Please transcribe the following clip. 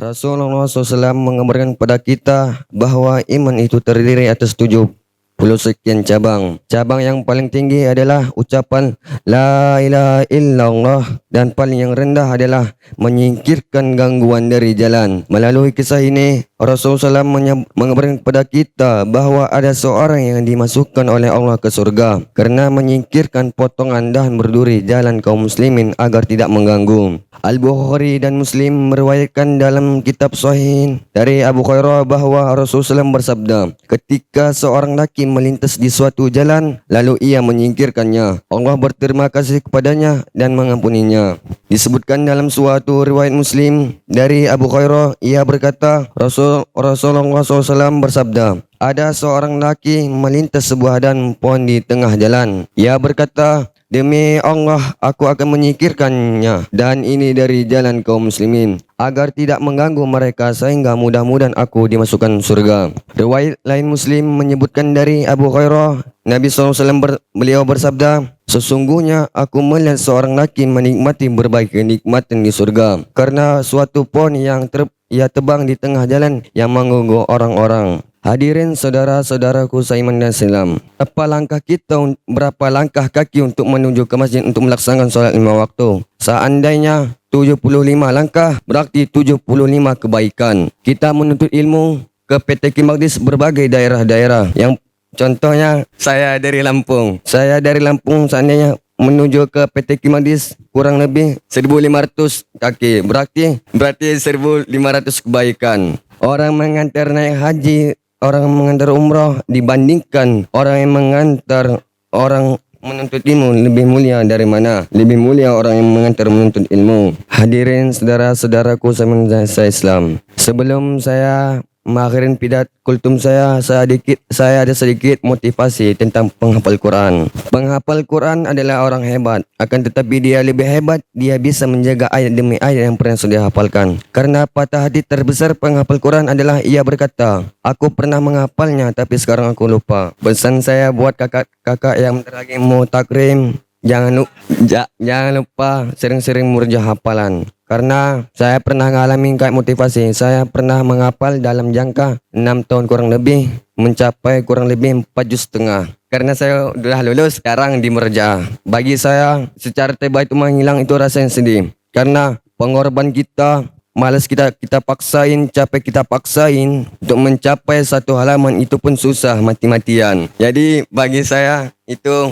Rasulullah SAW mengabarkan kepada kita bahwa iman itu terdiri atas 70 sekian cabang. Cabang yang paling tinggi adalah ucapan La ilaha illallah, dan paling yang rendah adalah menyingkirkan gangguan dari jalan. Melalui kisah ini, Rasulullah SAW mengabarkan kepada kita bahwa ada seorang yang dimasukkan oleh Allah ke surga karena menyingkirkan potongan dahan berduri jalan kaum muslimin agar tidak mengganggu. Al-Bukhari dan Muslim meriwayatkan dalam kitab Sahih dari Abu Hurairah bahwa Rasulullah SAW bersabda, ketika seorang laki melintas di suatu jalan lalu ia menyingkirkannya, Allah berterima kasih kepadanya dan mengampuninya. Disebutkan dalam suatu riwayat Muslim dari Abu Hurairah, ia berkata, Rasulullah SAW bersabda, ada seorang laki melintas sebuah dahan pohon di tengah jalan. Ia berkata, demi Allah, aku akan menyingkirkannya dan ini dari jalan kaum muslimin agar tidak mengganggu mereka sehingga mudah-mudahan aku dimasukkan surga. Riwayat lain Muslim menyebutkan dari Abu Hurairah, Nabi SAW beliau bersabda, sesungguhnya aku melihat seorang laki menikmati berbagai kenikmatan di surga karena suatu pohon yang ia tebang di tengah jalan yang mengganggu orang-orang. Hadirin saudara-saudaraku seiman dan Islam, berapa langkah kaki untuk menuju ke masjid untuk melaksanakan solat 5 waktu? Seandainya 75 langkah, berarti 75 kebaikan. Kita menuntut ilmu ke PT Maqdis berbagai daerah-daerah. Yang contohnya saya dari Lampung. Seandainya menuju ke PT Maqdis kurang lebih 1500 kaki, berarti 1500 kebaikan. Orang mengantar naik haji, orang mengantar umrah dibandingkan orang yang mengantar orang menuntut ilmu lebih mulia dari mana? Lebih mulia orang yang mengantar menuntut ilmu. Hadirin saudara-saudaraku saya Islam. Sebelum saya mengakhiri pidato kultum saya ada sedikit motivasi tentang penghafal Quran. Penghafal Quran adalah orang hebat, akan tetapi dia lebih hebat, dia bisa menjaga ayat demi ayat yang pernah sudah hafalkan. Karena patah hati terbesar penghafal Quran adalah ia berkata, aku pernah menghafalnya tapi sekarang aku lupa. Pesan saya buat kakak-kakak yang bentar lagi mau takrim, jangan lupa sering-sering murjah hafalan. Karena saya pernah ngalamin kayak motivasi. Saya pernah menghafal dalam jangka 6 tahun kurang lebih, mencapai kurang lebih 4 juz setengah. Karena saya sudah lulus, sekarang di merja. Bagi saya, secara tiba itu menghilang itu rasa yang sedih. Karena pengorban kita, malas kita paksain, capek kita paksain untuk mencapai satu halaman itu pun susah mati-matian. Jadi bagi saya itu